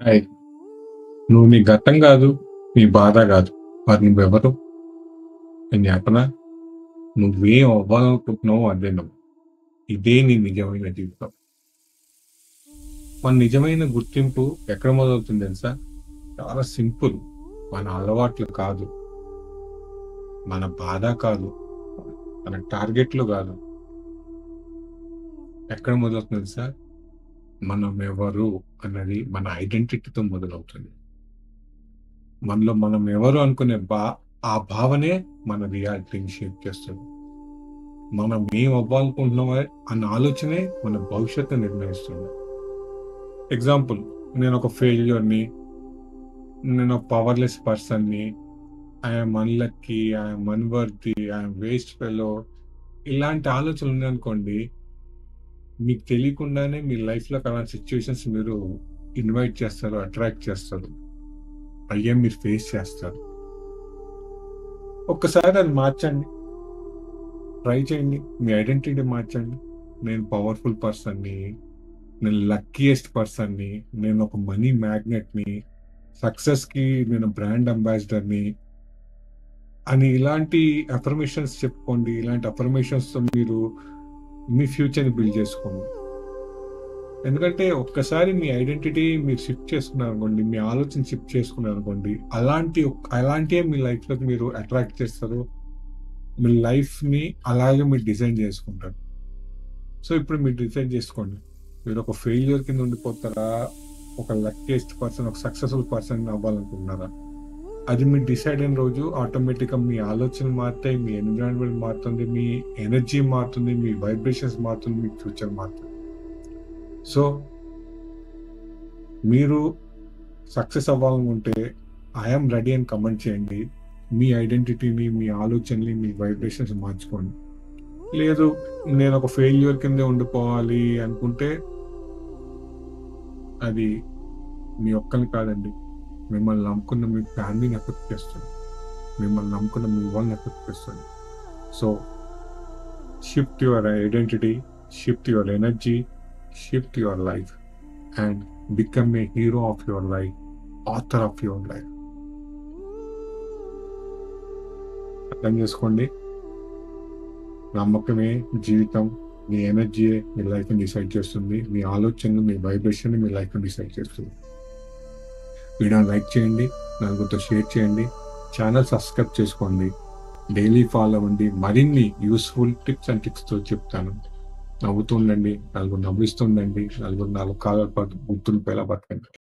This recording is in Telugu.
హాయ్. నువ్వు నీ గతం గాదు, నీ బాధ గాదు. మరి నువ్వెవరు? నేను చెప్పనా? నువ్వేం అవ్వాలనుకుంటున్నావో అదే నువ్వు. ఇదే నీ నిజమైన జీవితం. మన నిజమైన గుర్తింపు ఎక్కడ మొదలవుతుంది తెలుసా? చాలా సింపుల్. మన అలవాట్లు కాదు, మన బాధ కాదు, మన టార్గెట్లు గాదు. ఎక్కడ మొదలవుతుంది తెలుసా? మనమెవరు అన్నది మన ఐడెంటిటీతో మొదలవుతుంది. మనలో మనం ఎవరు అనుకునే ఆ భావనే మన రియాలిటీని షేప్ చేస్తుంది. మనం ఏం అవ్వాలనుకుంటున్నామో అన్న ఆలోచనే మన భవిష్యత్తు నిర్ణయిస్తుంది. ఎగ్జాంపుల్, నేను ఒక ఫెయిల్యూర్‌ని, నేను ఒక పవర్‌లెస్ పర్సన్‌ని, I am unlucky, I am unworthy, I am waste fellow, ఇలాంటి ఆలోచనలు ఉన్నాయనుకోండి, మీకు తెలియకుండానే మీ లైఫ్‌లోకి అలాంటి సిట్యుయేషన్స్ మీరు ఇన్వైట్ చేస్తారు, అట్రాక్ట్ చేస్తారు. అయ్యే మీరు ఫేస్ చేస్తారు. ఒక్కసారి అది మార్చండి. ట్రై చేయండి. మీ ఐడెంటిటీ మార్చండి. నేను పవర్‌ఫుల్ పర్సన్‌ని, నేను లక్కీయెస్ట్ పర్సన్‌ని, నేను ఒక మనీ మ్యాగ్నెట్‌ని, సక్సెస్‌కి నేను బ్రాండ్ అంబాసిడర్‌ని అని ఇలాంటి అఫర్మేషన్స్ చెప్పుకోండి. ఇలాంటి అఫర్మేషన్స్‌తో మీరు మీ ఫ్యూచర్‌ని బిల్డ్ చేసుకోండి. ఎందుకంటే ఒక్కసారి మీ ఐడెంటిటీ మీరు షిఫ్ట్ చేసుకున్నారనుకోండి, మీ ఆలోచన షిఫ్ట్ చేసుకున్నారనుకోండి, అలాంటియే మీ లైఫ్‌లోకి మీరు అట్రాక్ట్ చేస్తారు. మీ లైఫ్‌ని అలాగే మీరు డిజైన్ చేసుకుంటారు. సో, ఇప్పుడు మీరు డిసైడ్ చేసుకోండి. మీరు ఒక ఫెయిల్యూర్ కింద ఉండిపోతారా? ఒక లక్కీయెస్ట్ పర్సన్, ఒక సక్సెస్‌ఫుల్ పర్సన్ అవ్వాలనుకుంటున్నారా? అది మీరు డిసైడ్ అయిన రోజు ఆటోమేటిక్‌గా మీ ఆలోచనలు మారుతాయి, మీ ఎన్విరాన్మెంట్ మారుతుంది, మీ ఎనర్జీ మారుతుంది, మీ వైబ్రేషన్స్ మారుతుంది, మీ ఫ్యూచర్ మారుతుంది. సో, మీరు సక్సెస్ అవ్వాలనుకుంటే ఐ యామ్ రెడీ అని కమెంట్ చేయండి. మీ ఐడెంటిటీని, మీ ఆలోచనని, మీ వైబ్రేషన్స్ మార్చుకోండి. లేదు, నేను ఒక ఫెయిల్యూర్ కిందే ఉండిపోవాలి అనుకుంటే అది మీ ఒక్కరిని కాదండి. మిమ్మల్ని నమ్ముకున్న మీ ఫ్యామిలీని ఎఫెక్ట్ చేస్తుంది. మిమ్మల్ని నమ్ముకున్న మీ వాళ్ళని ఎఫెక్ట్ చేస్తుంది. So, shift your identity, shift your energy, shift your life and become a hero of your life, author of your life. అర్థం చేసుకోండి. నమ్మకమే జీవితం. మీ ఎనర్జీయే మీ లైఫ్‌ని డిసైడ్ చేస్తుంది. మీ ఆలోచనలు, మీ వైబ్రేషన్ మీ లైఫ్‌ని డిసైడ్ చేస్తుంది. వీడియోని లైక్ చేయండి, నలుగురితో షేర్ చేయండి, ఛానల్ సబ్స్క్రైబ్ చేసుకోండి, డైలీ ఫాలో అవ్వండి. మరిన్ని యూస్ఫుల్ టిప్స్ అండ్ ట్రిక్స్‌తో చెప్తాను. నవ్వుతూ ఉండండి, నలుగురు నవ్విస్తూ ఉండండి, నలుగురు 4 కాలాల పాటు గుర్తుండిపోయేలా బతకండి.